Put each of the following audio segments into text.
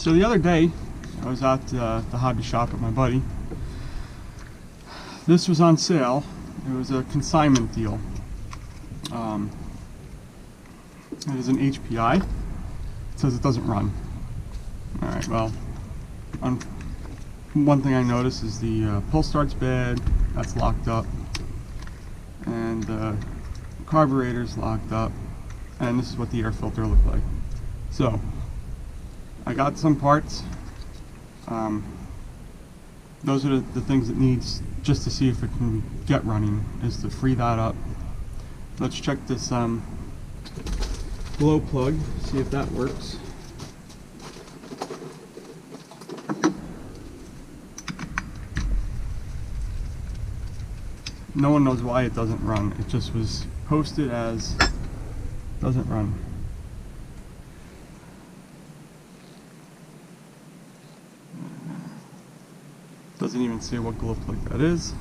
So the other day, I was at the hobby shop with my buddy. This was on sale. It was a consignment deal. It is an HPI. It says it doesn't run. Alright, well, one thing I noticed is the pull start's bad. That's locked up. And the carburetor's locked up. And this is what the air filter looked like. So, I got some parts. Those are the things it needs just to see if it can get running, is to free that up. Let's check this glow plug, see if that works. No one knows why it doesn't run. It just was posted as doesn't run. Doesn't even say what glow plug that is.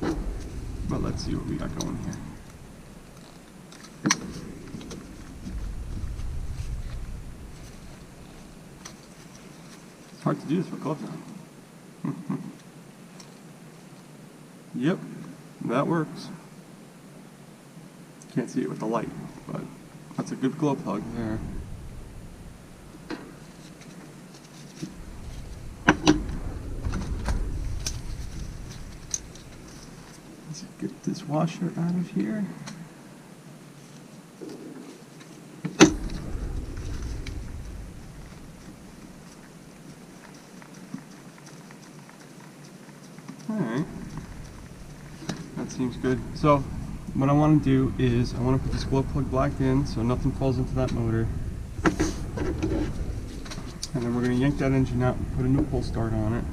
But let's see what we got going here. It's hard to do this with gloves on. Yep, that works. Can't see it with the light, but that's a good glow plug there. Let's get this washer out of here. Alright, that seems good. So what I want to do is I want to put this glow plug back in so nothing falls into that motor. And then we're going to yank that engine out and put a new pull start on it.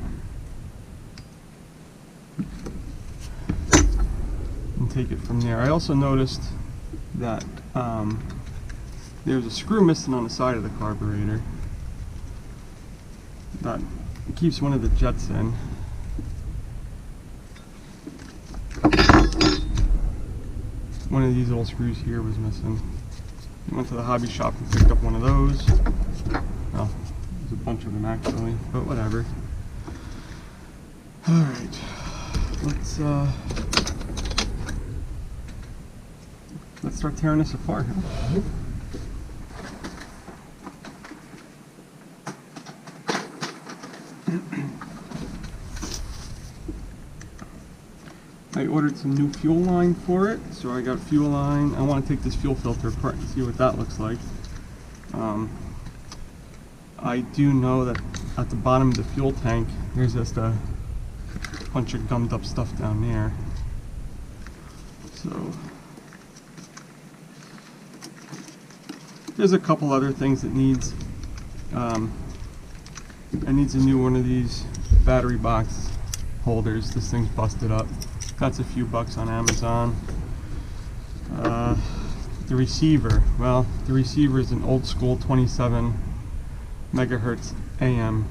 And take it from there. I also noticed that there's a screw missing on the side of the carburetor that keeps one of the jets in. One of these little screws here was missing. I went to the hobby shop and picked up one of those. Well, there's a bunch of them actually, but whatever. Alright, let's start tearing this apart. I ordered some new fuel line for it, so I got fuel line. I want to take this fuel filter apart and see what that looks like. I do know that at the bottom of the fuel tank there's just a bunch of gummed up stuff down there. So there's a couple other things it needs. It needs a new one of these battery box holders. This thing's busted up. That's a few bucks on Amazon. The receiver, well, the receiver is an old school 27 megahertz AM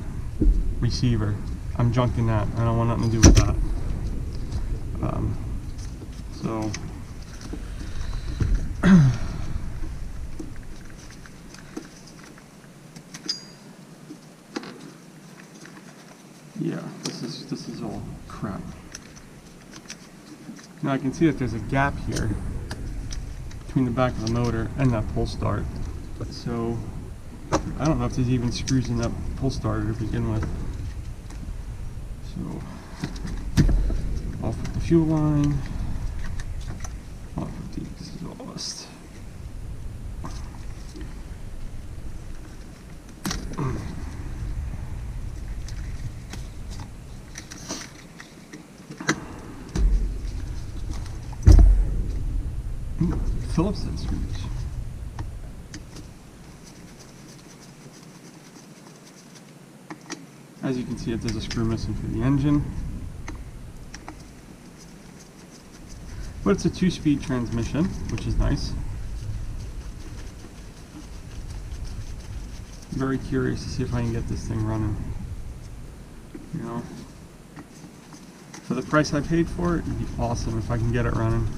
receiver. I'm junking that. I don't want nothing to do with that. So yeah, this is all crap. Now I can see that there's a gap here between the back of the motor and that pull start. So I don't know if there's even screws in that pull starter to begin with. So off with the fuel line, off with the exhaust. Phillips head screws. As you can see, there's a screw missing for the engine. But it's a 2-speed transmission, which is nice. Very curious to see if I can get this thing running. You know, for the price I paid for it, it'd be awesome if I can get it running.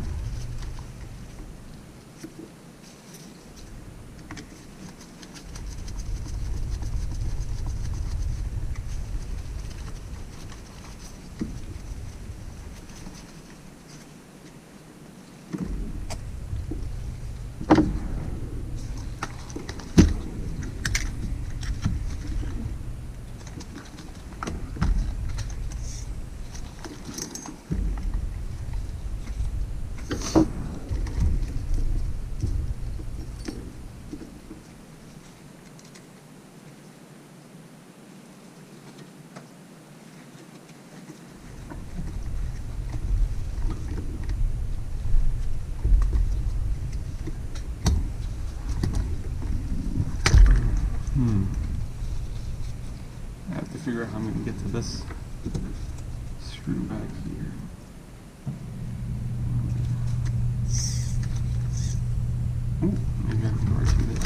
figure out how I'm going to get to this screw back here. Ooh, maybe I can go right through this.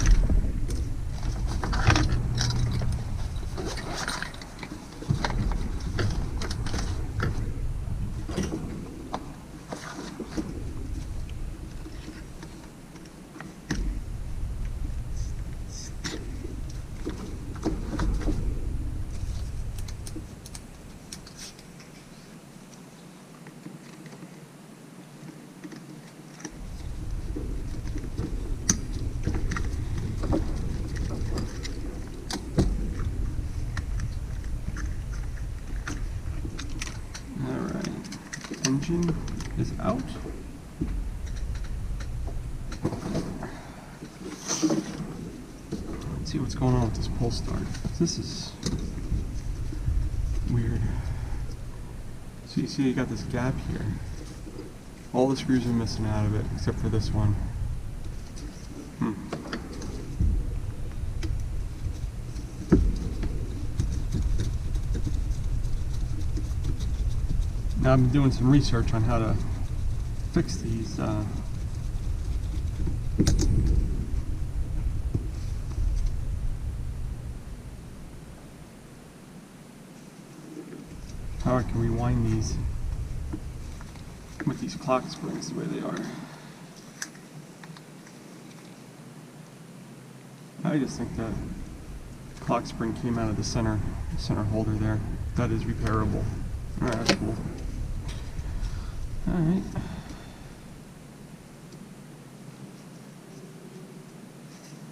Engine is out. Let's see what's going on with this pull start. This is weird. So you see you got this gap here. All the screws are missing out of it except for this one. Now I've been doing some research on how to fix these how I can rewind these with these clock springs the way they are. I just think that clock spring came out of the center holder there. That is repairable. Alright, that's cool. Alright.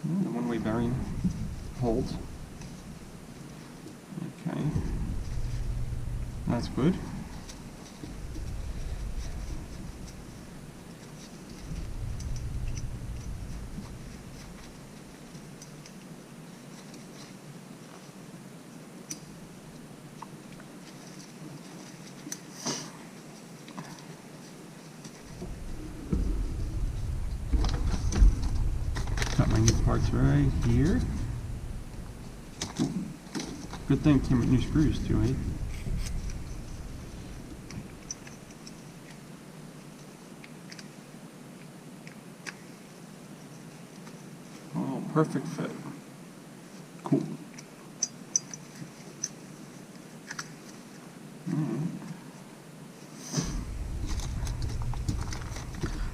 The one-way bearing holds. Okay. That's good. Got my new parts right here. Good thing it came with new screws too, eh? Oh, perfect fit. Cool.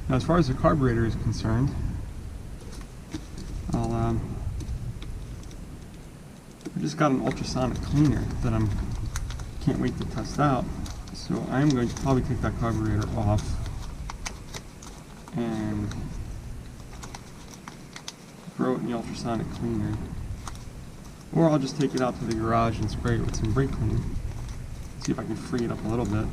Now, as far as the carburetor is concerned, I just got an ultrasonic cleaner that can't wait to test out. So I'm going to probably take that carburetor off and throw it in the ultrasonic cleaner, or I'll just take it out to the garage and spray it with some brake clean. See if I can free it up a little bit.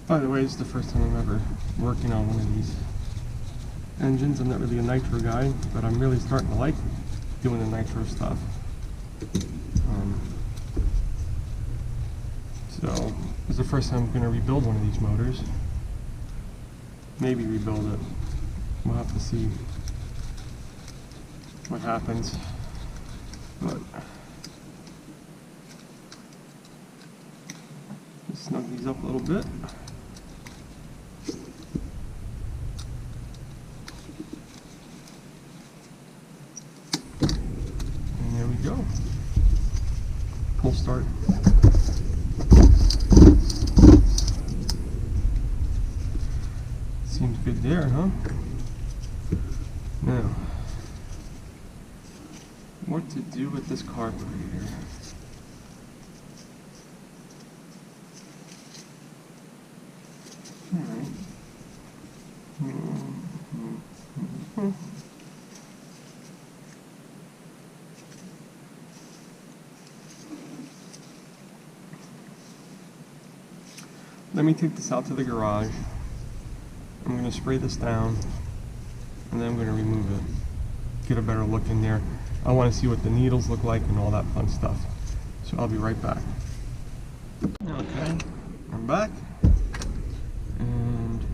By the way, it's the first time I'm ever working on one of these engines. I'm not really a nitro guy, but I'm really starting to like doing the nitro stuff. So This is the first time I'm going to rebuild one of these motors. Maybe rebuild it. We'll have to see what happens. But just snug these up a little bit. And there we go. Pull start. Seems good there, huh? Now, what to do with this carburetor? Alright. Let me take this out to the garage. I'm going to spray this down, and then I'm going to remove it. Get a better look in there. I want to see what the needles look like and all that fun stuff. So I'll be right back. Okay, I'm back. And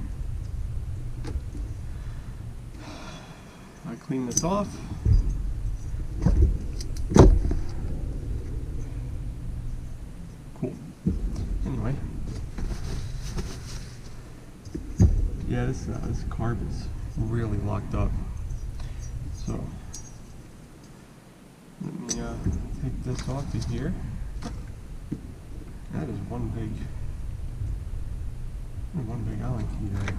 I clean this off. Cool. Anyway. Yeah, this carb is really locked up. So let me take this off of here. That is one big Allen key there.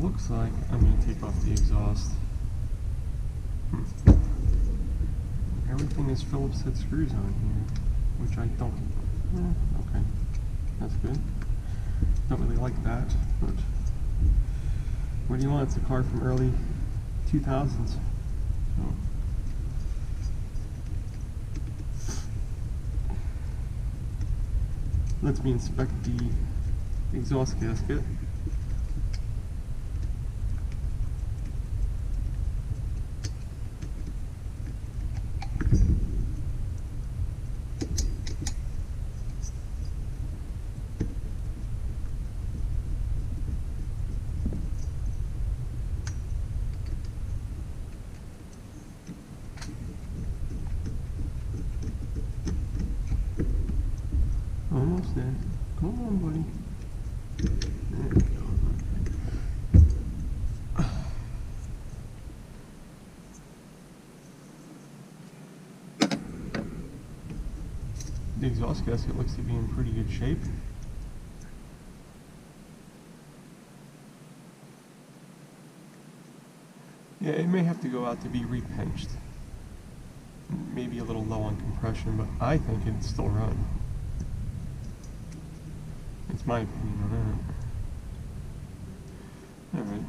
Looks like I'm going to take off the exhaust. Everything is Phillips head screws on here, which I don't. Okay, that's good. Don't really like that, but what do you want? It's a car from early 2000s. So. Let me inspect the exhaust gasket. Almost there. Come on, buddy. There we go. The exhaust gasket looks to be in pretty good shape. Yeah, it may have to go out to be repinched. Maybe a little low on compression, but I think it'd still run. It's my opinion on that. Alright.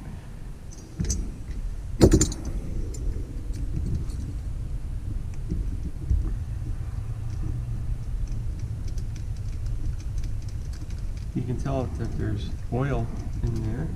You can tell that there's oil in there.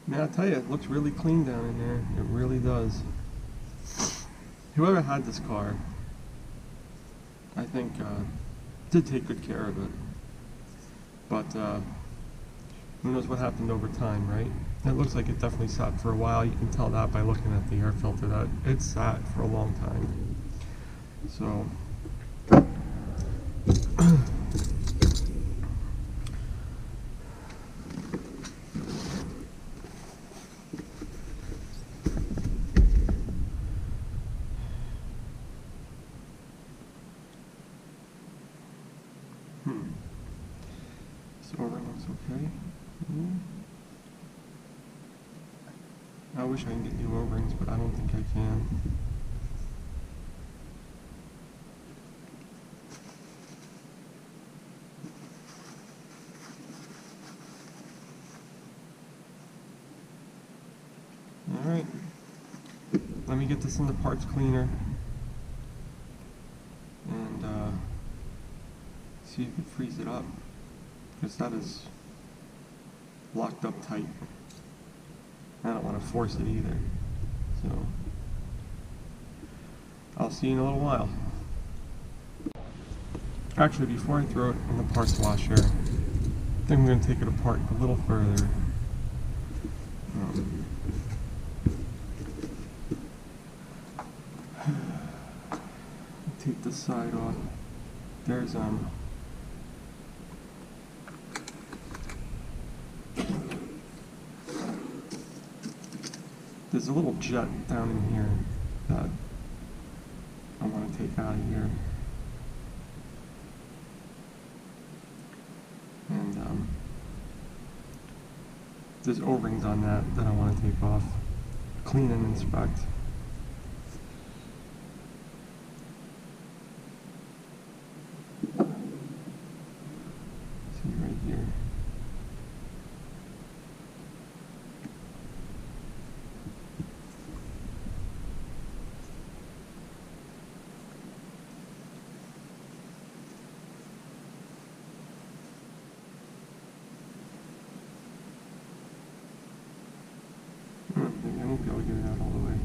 Man, I'll tell you, it looks really clean down in there. It really does. Whoever had this car I think did take good care of it. But who knows what happened over time, right? It looks like it definitely sat for a while. You can tell that by looking at the air filter that it sat for a long time. So this O-ring looks okay. I wish I can get new O-rings, but I don't think I can. Alright, let me get this in the parts cleaner and see if it frees it up, because that is locked up tight. I don't want to force it either, so I'll see you in a little while. Actually, before I throw it in the parts washer, I think I'm going to take it apart a little further. Take this side off. There's a little jet down in here that I want to take out of here. And there's O-rings on that I want to take off, clean and inspect. See right here. I won't be able to get it out all the way.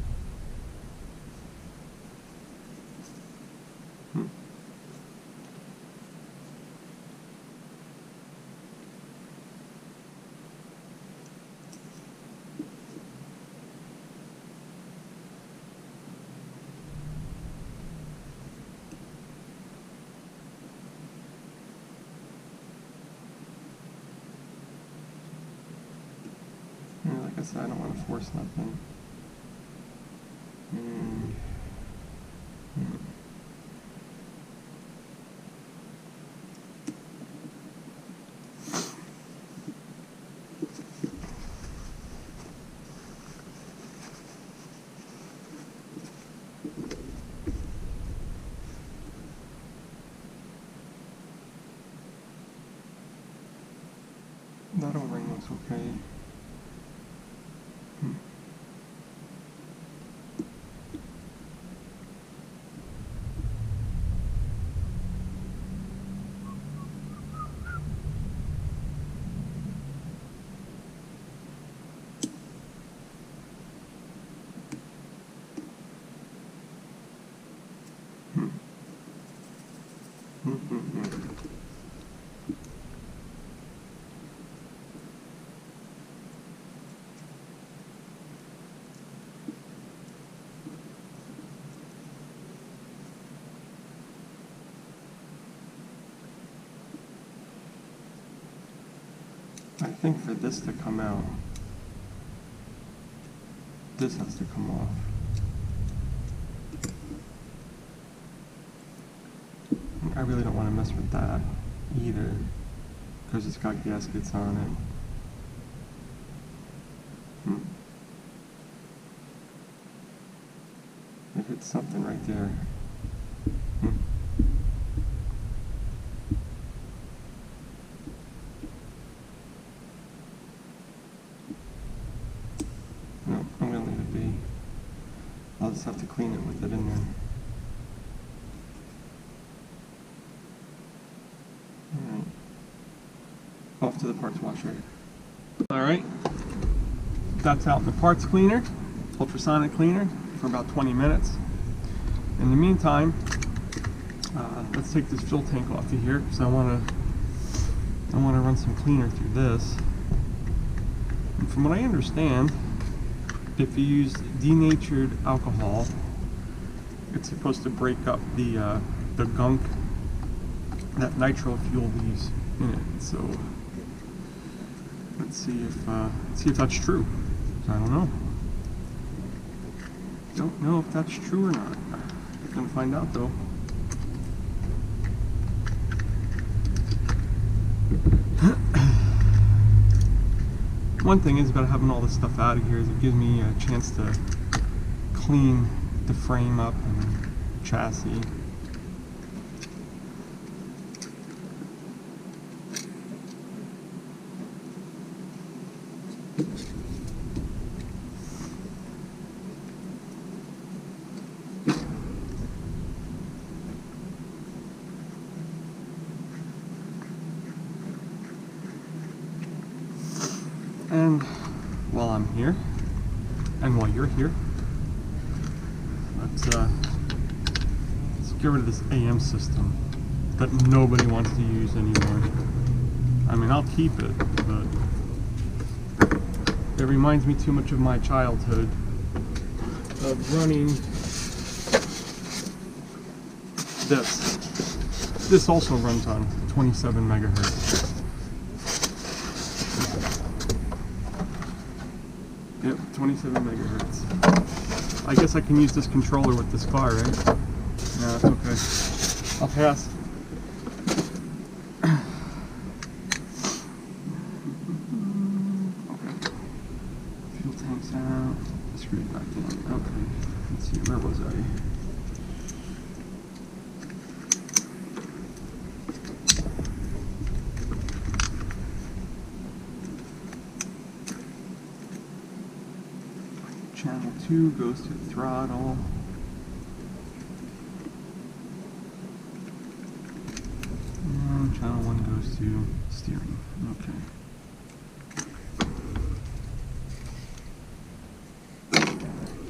Like I said, I don't want to force nothing. That O-ring looks okay. I think for this to come out, this has to come off. I really don't want to mess with that either, because it's got gaskets on it. It hits something right there. No, I'm going to leave it be. I'll just have to clean it with it in there. Alright. Off to the parts washer. Alright. That's out in the parts cleaner, ultrasonic cleaner, for about 20 minutes. In the meantime, Let's take this fuel tank off of here because I want to run some cleaner through this. And from what I understand, if you use denatured alcohol, it's supposed to break up the gunk that nitro fuel leaves in it. So let's see if that's true. I don't know. Don't know if that's true or not. We're gonna find out though. One thing is about having all this stuff out of here is it gives me a chance to clean the frame up and chassis. And while I'm here, and while you're here, let's get rid of this AM system that nobody wants to use anymore. I mean, I'll keep it, but it reminds me too much of my childhood of running this. This also runs on 27 megahertz. Yep, 27 megahertz. I guess I can use this controller with this car, right? Yeah, that's okay. I'll pass. Okay. Fuel tank's out. Screw it back in. Okay. Let's see, where was I? Channel 2 goes to the throttle. And channel 1 goes to steering. Okay.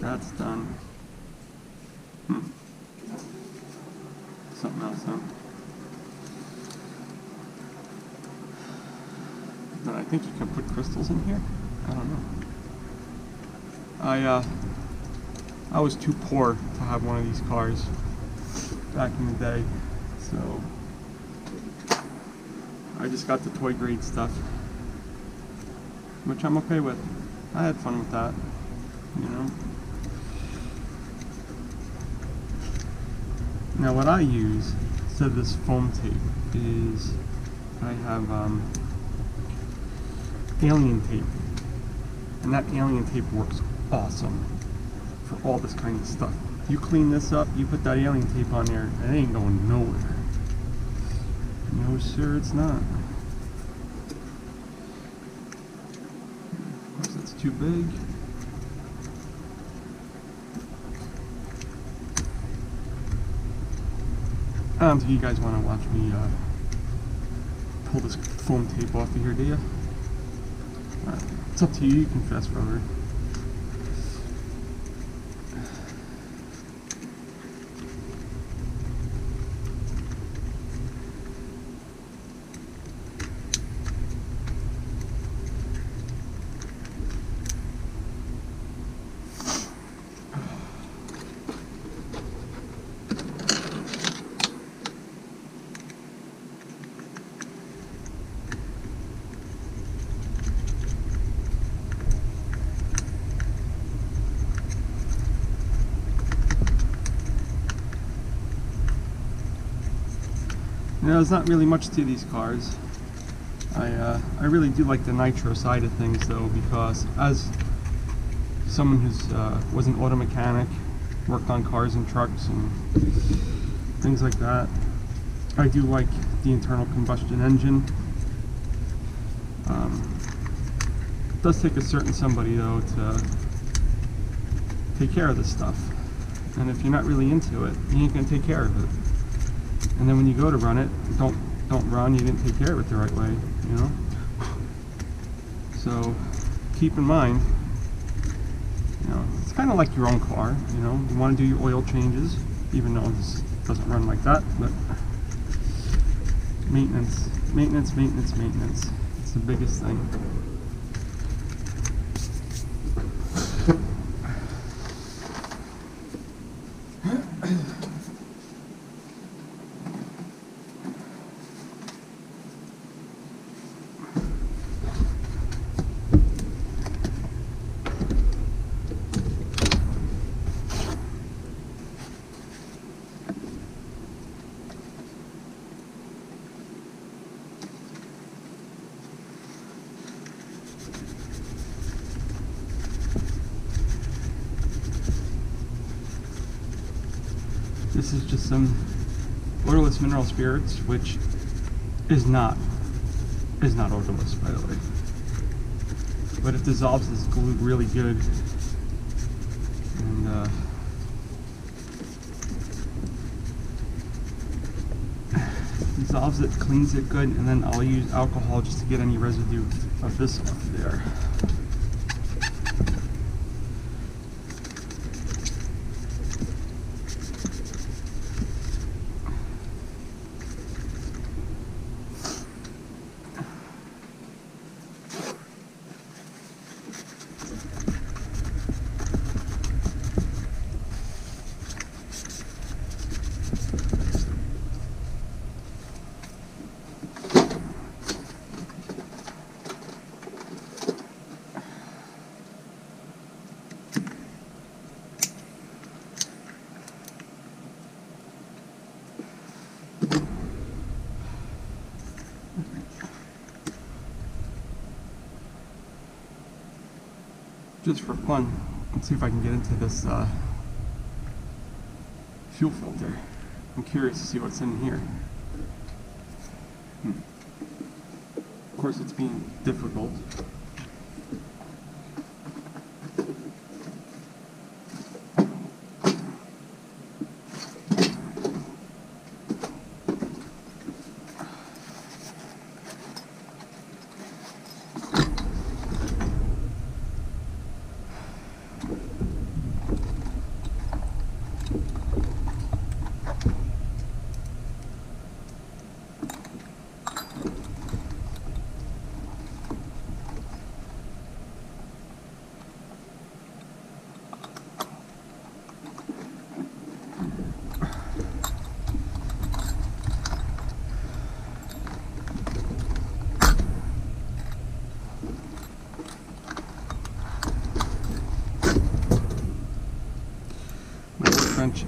That's done. Something else, huh? Then I think you can put crystals in here? I don't know. I was too poor to have one of these cars back in the day, so I just got the toy grade stuff, which I'm okay with. I had fun with that, you know. Now what I use instead of this foam tape is I have alien tape, and that alien tape works awesome for all this kind of stuff. You clean this up, you put that alien tape on there, it ain't going nowhere. No sir, it's not. Of course that's too big. I don't think you guys want to watch me pull this foam tape off of here, do you? It's up to you, you can fast forward. You know, there's not really much to these cars. I really do like the nitro side of things though, because as someone who's was an auto mechanic, worked on cars and trucks and things like that, I do like the internal combustion engine. It does take a certain somebody though to take care of this stuff, and if you're not really into it, you ain't gonna take care of it. And then when you go to run it, don't run, you didn't take care of it the right way, you know? So keep in mind, you know, it's kind of like your own car, you know? You want to do your oil changes, even though this doesn't run like that, but maintenance, maintenance, maintenance, maintenance. It's the biggest thing. This is just some odorless mineral spirits, which is not odorless, by the way. But it dissolves this glue really good, and dissolves it, cleans it good, and then I'll use alcohol just to get any residue of this off there. Just for fun, let's see if I can get into this fuel filter. I'm curious to see what's in here. Of course, it's being difficult.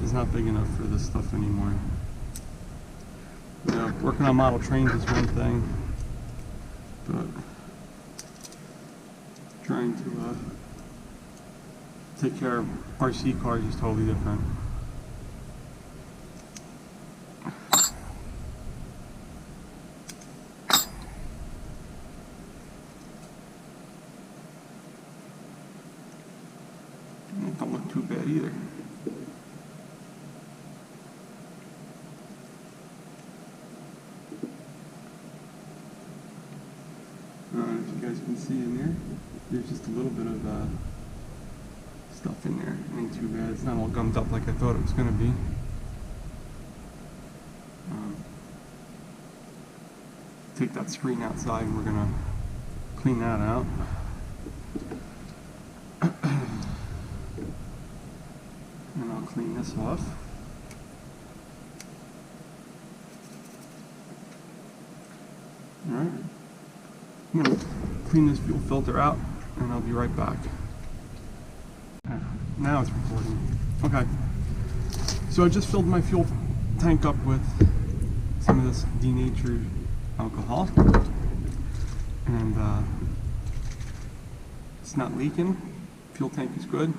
Is not big enough for this stuff anymore. You know, working on model trains is one thing, but trying to take care of RC cars is totally different. It don't look too bad either. If you guys can see in there, there's just a little bit of stuff in there. Ain't too bad. It's not all gummed up like I thought it was going to be. Take that screen outside and we're going to clean that out. And I'll clean this off. Alright. I'm going to clean this fuel filter out and I'll be right back. Now it's recording. Okay. So I just filled my fuel tank up with some of this denatured alcohol. And it's not leaking. Fuel tank is good.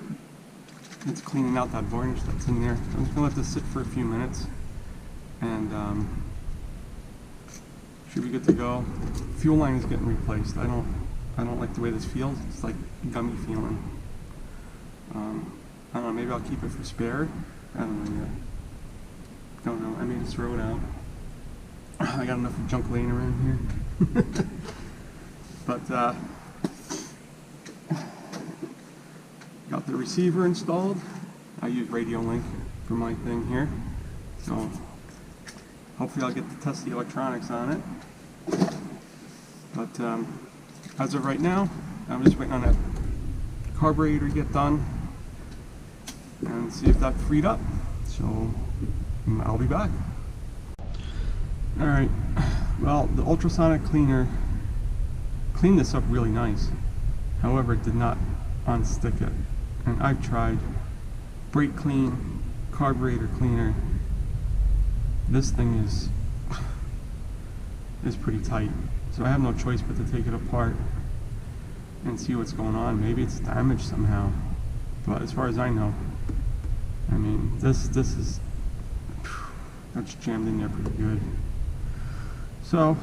It's cleaning out that varnish that's in there. I'm just going to let this sit for a few minutes. And should be good to go. Fuel line is getting replaced. I don't like the way this feels. It's like gummy feeling. I don't know, maybe I'll keep it for spare. I don't know yet. Don't know, I may just throw it out. I got enough junk laying around here. But got the receiver installed. I use Radio Link for my thing here. So hopefully I'll get to test the electronics on it. But as of right now, I'm just waiting on that carburetor to get done and see if that freed up. So I'll be back. Alright, well, the ultrasonic cleaner cleaned this up really nice. However, it did not unstick it. And I've tried brake clean, carburetor cleaner. This thing is pretty tight. So I have no choice but to take it apart and see what's going on. Maybe it's damaged somehow. But as far as I know, I mean, this is, that's jammed in there pretty good. So,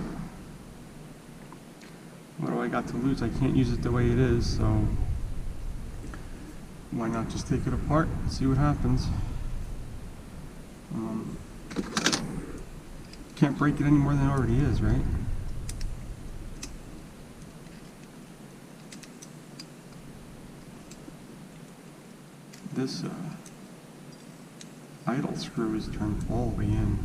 what do I got to lose? I can't use it the way it is, so why not just take it apart and see what happens? Can't break it any more than it already is, right? This idle screw is turned all the way in.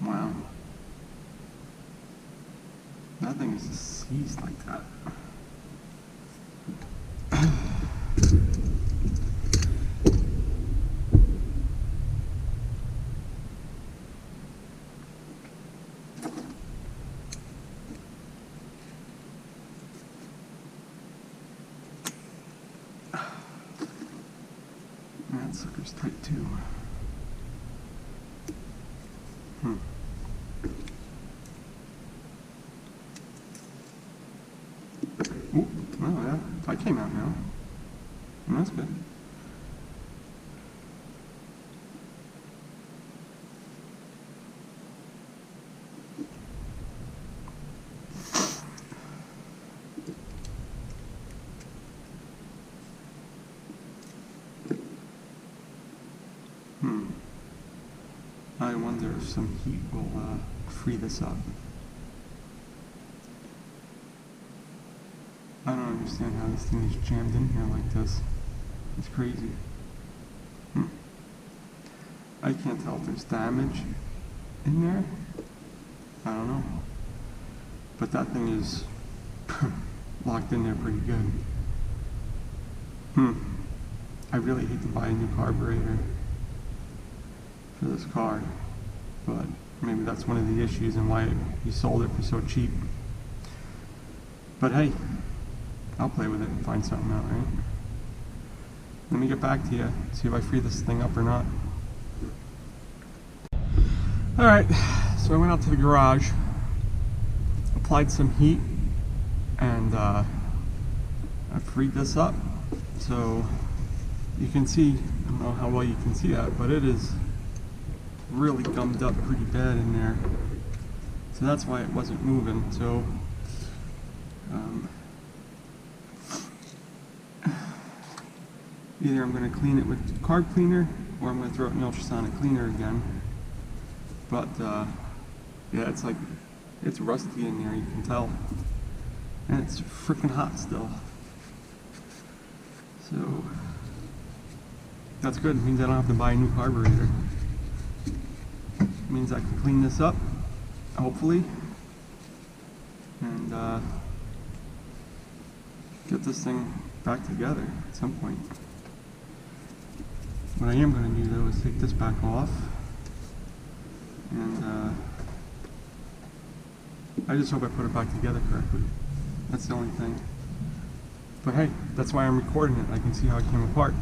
Wow. Nothing is seized like that. That sucker's tight too. Ooh, well, yeah, I came out now. That's good. I wonder if some heat will free this up. I don't understand how this thing is jammed in here like this. It's crazy. I can't tell if there's damage in there. I don't know. But that thing is locked in there pretty good. I really hate to buy a new carburetor for this car, but maybe that's one of the issues and why he sold it for so cheap. But hey, I'll play with it and find something out, right? Let me get back to you, see if I free this thing up or not. Alright, so I went out to the garage, applied some heat, and I freed this up. So you can see, I don't know how well you can see that, but it is really gummed up pretty bad in there. So that's why it wasn't moving. So either I'm going to clean it with carb cleaner or I'm going to throw it in the ultrasonic cleaner again. But yeah, it's like, it's rusty in there, you can tell. And it's freaking hot still. So that's good. It means I don't have to buy a new carburetor. It means I can clean this up, hopefully, and get this thing back together at some point. What I am going to do though is take this back off, and I just hope I put it back together correctly. That's the only thing. But hey, that's why I'm recording it. I can see how it came apart.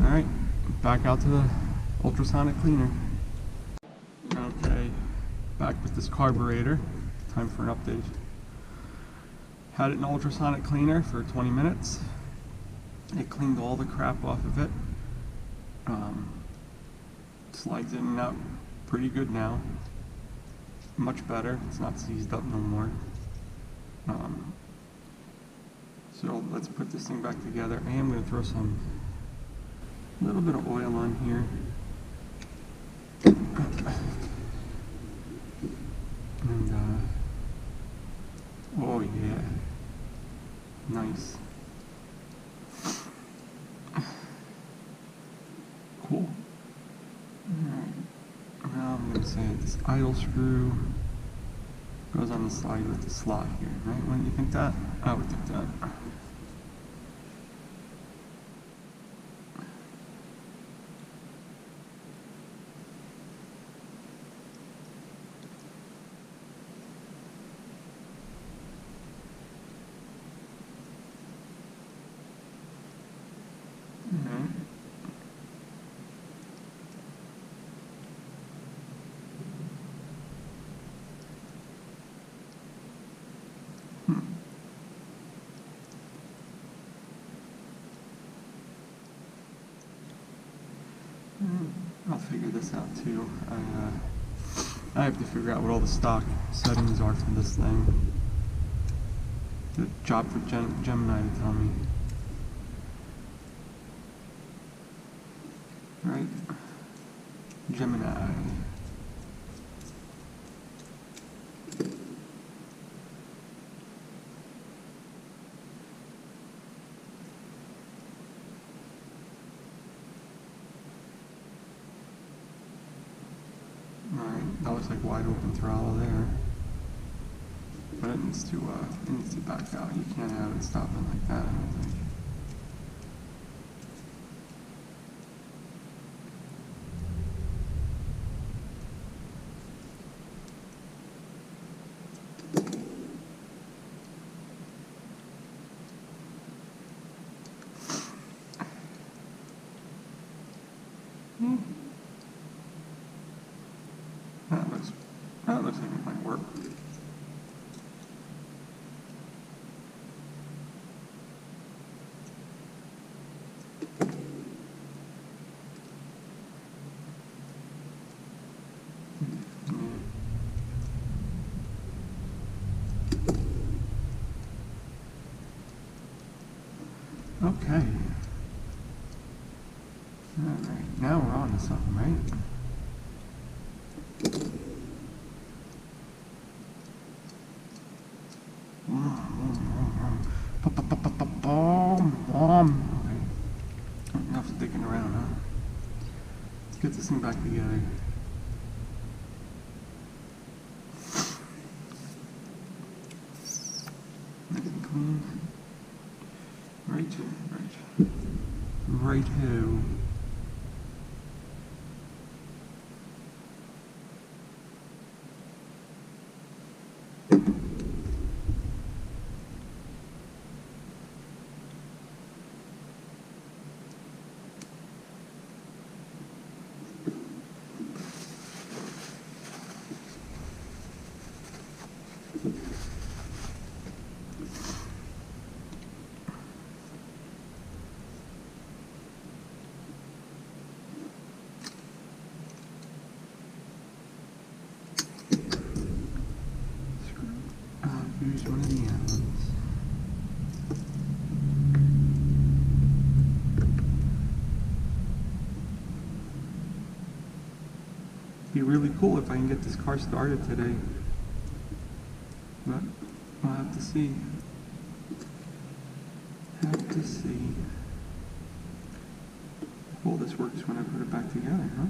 Alright, back out to the ultrasonic cleaner. Okay, back with this carburetor. Time for an update. Had it in ultrasonic cleaner for 20 minutes. It cleaned all the crap off of it. Slides in and out pretty good now. Much better. It's not seized up no more. So let's put this thing back together. I am going to throw some little bit of oil on here. And oh yeah, nice. Cool. Alright, now I'm going to say this idle screw goes on the side with the slot here, right? Wouldn't you think that? I would think that. I'll figure this out too. I have to figure out what all the stock settings are for this thing. The job for Gemini to tell me. Right? Gemini. Alright, that looks like wide open throttle there. But it needs to back out. You can't have it stopping like that, I don't think. That looks like it might work. Okay. Alright, now we're on to something, right? Okay. Enough sticking around, huh? Let's get this thing back together. Nice and clean. Right-ho. Here's one of the ends. Be really cool if I can get this car started today, but we'll have to see. Have to see. Well, this works when I put it back together, huh?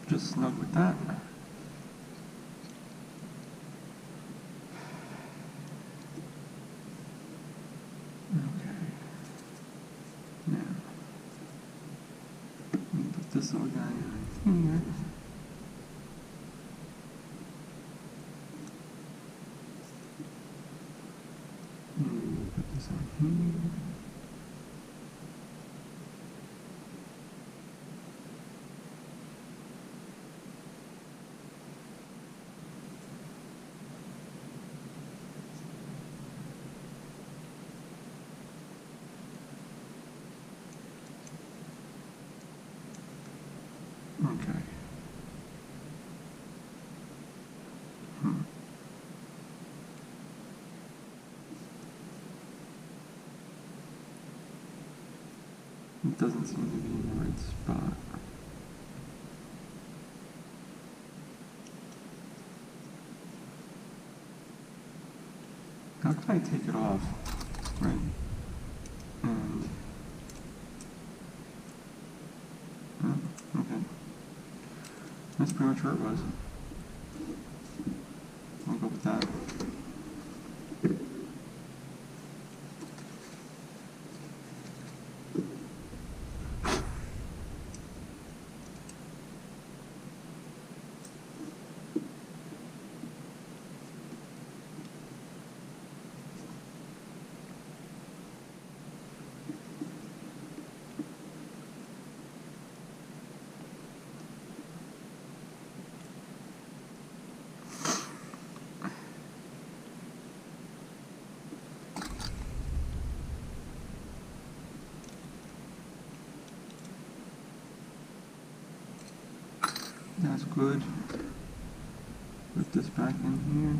Just snug with that. Okay. Now, let me put this little guy in here. Put this on here. Okay. It doesn't seem to be in the right spot. How can I take it off? Right. And okay. That's pretty much where it was. I'll go with that. That's good. Put this back in here.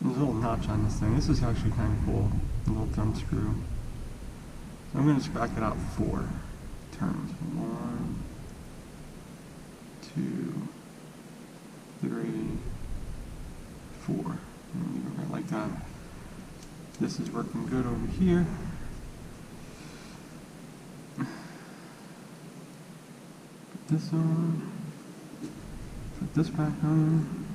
There's a little notch on this thing. This is actually kind of cool. A little thumb screw. So I'm going to just back it out 4 turns. 1, 2, 3, 4. And leave it right like that. This is working good over here. Put this on. Put this back on.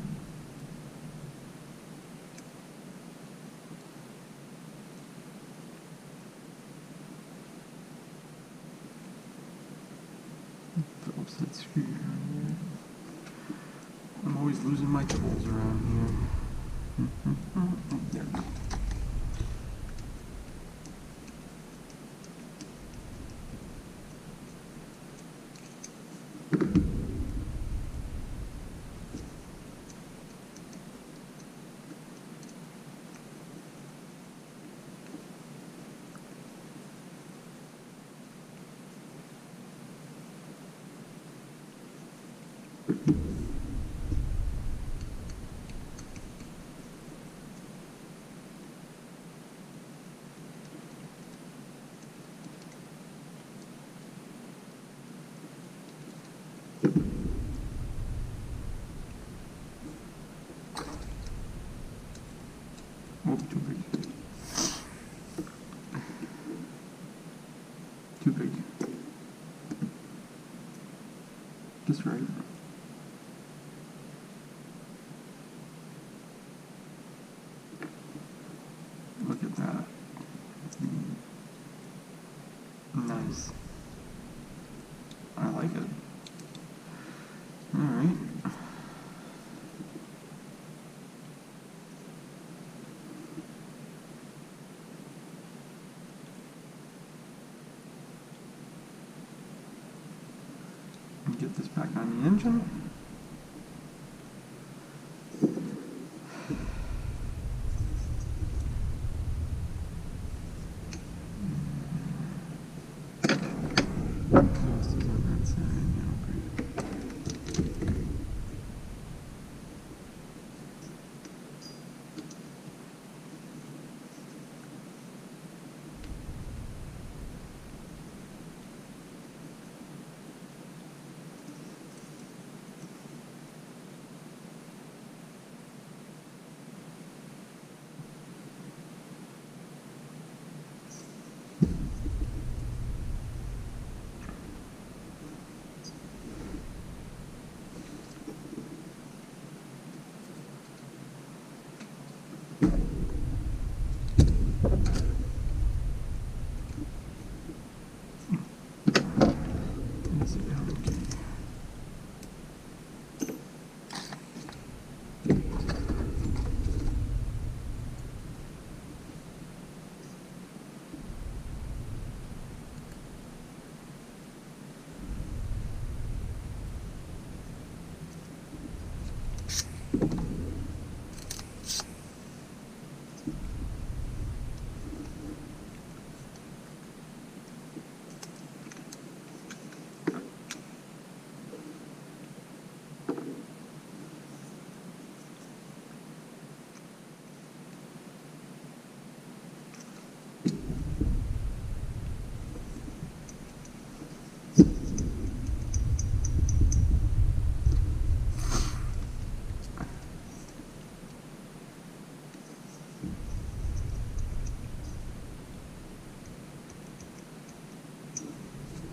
Phillips head screw around here. I'm always losing my tools around here. There we go. Oh, too big. Too big. Just right. Look at that. Nice. I like it. Alright. Get this back on the engine.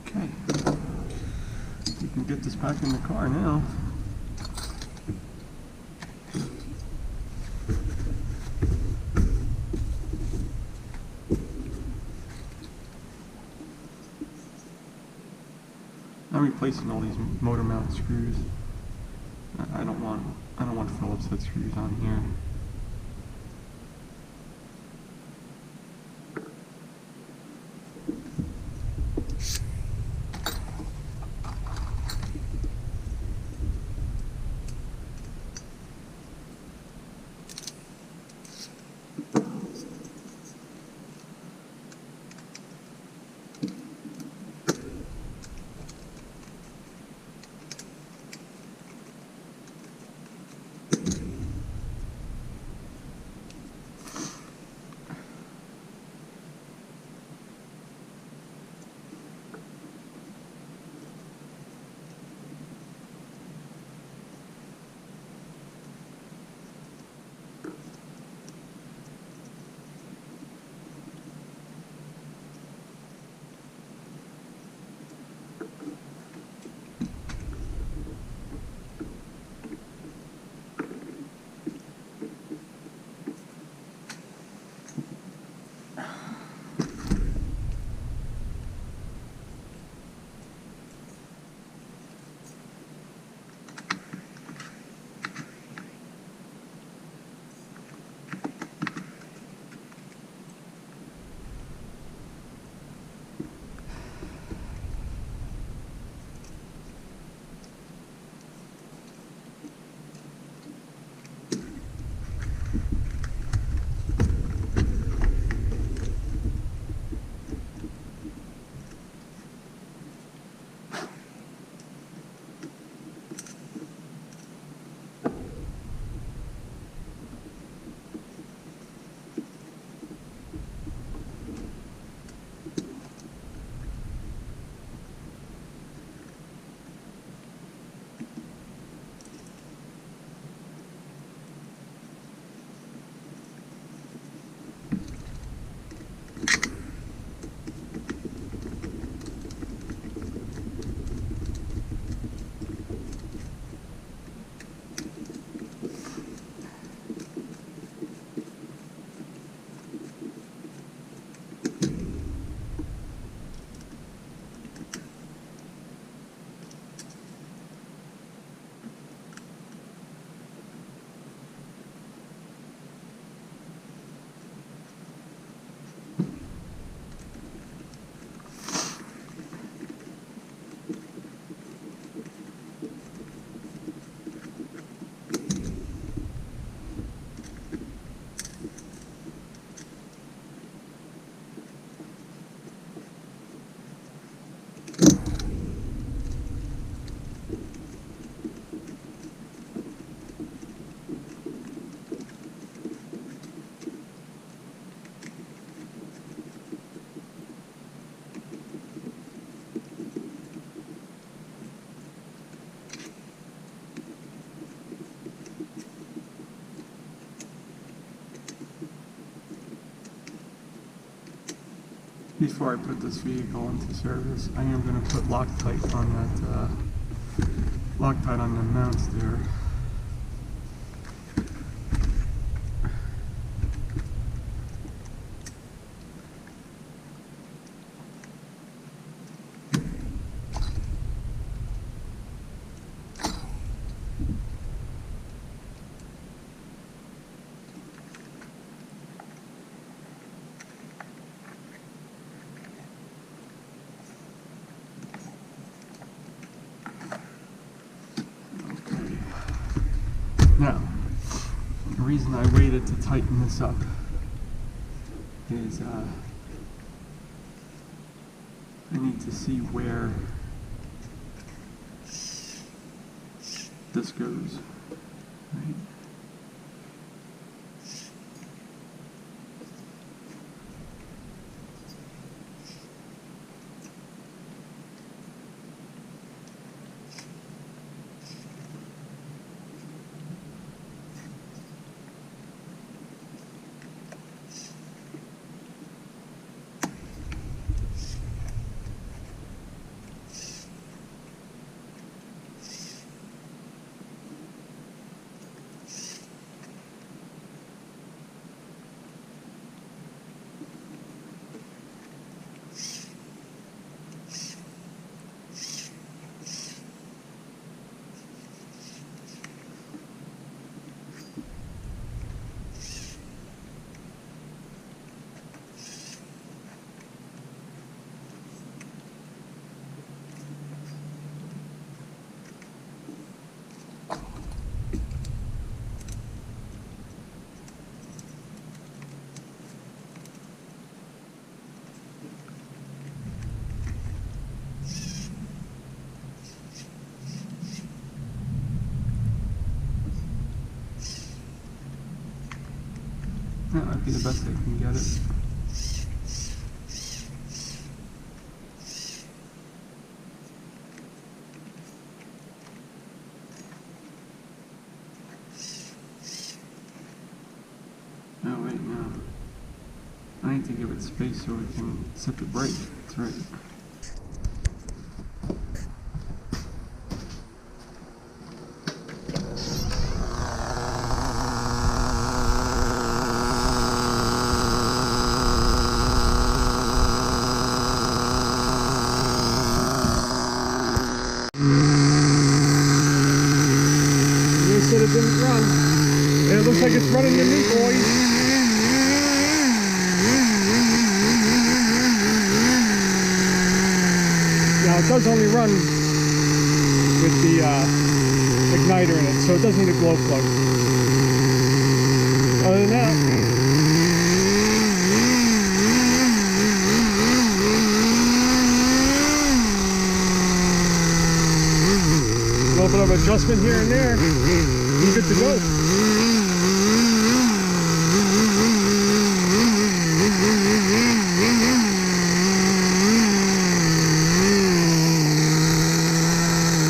Okay. You can get this back in the car now. I'm replacing all these motor mount screws. I don't want Phillips head screws on here. Before I put this vehicle into service, I am going to put Loctite on that Loctite on the mounts there. Now, the reason I waited to tighten this up is I need to see where this goes, right? That might be the best I can get it. Oh wait, no. I need to give it space so we can set the brake. That's right. You said it didn't run. And it looks like it's running to me, boys. Now it does only run with the igniter in it, so it does need a glow plug. Other than that, a little bit of adjustment here and there, you're good to go.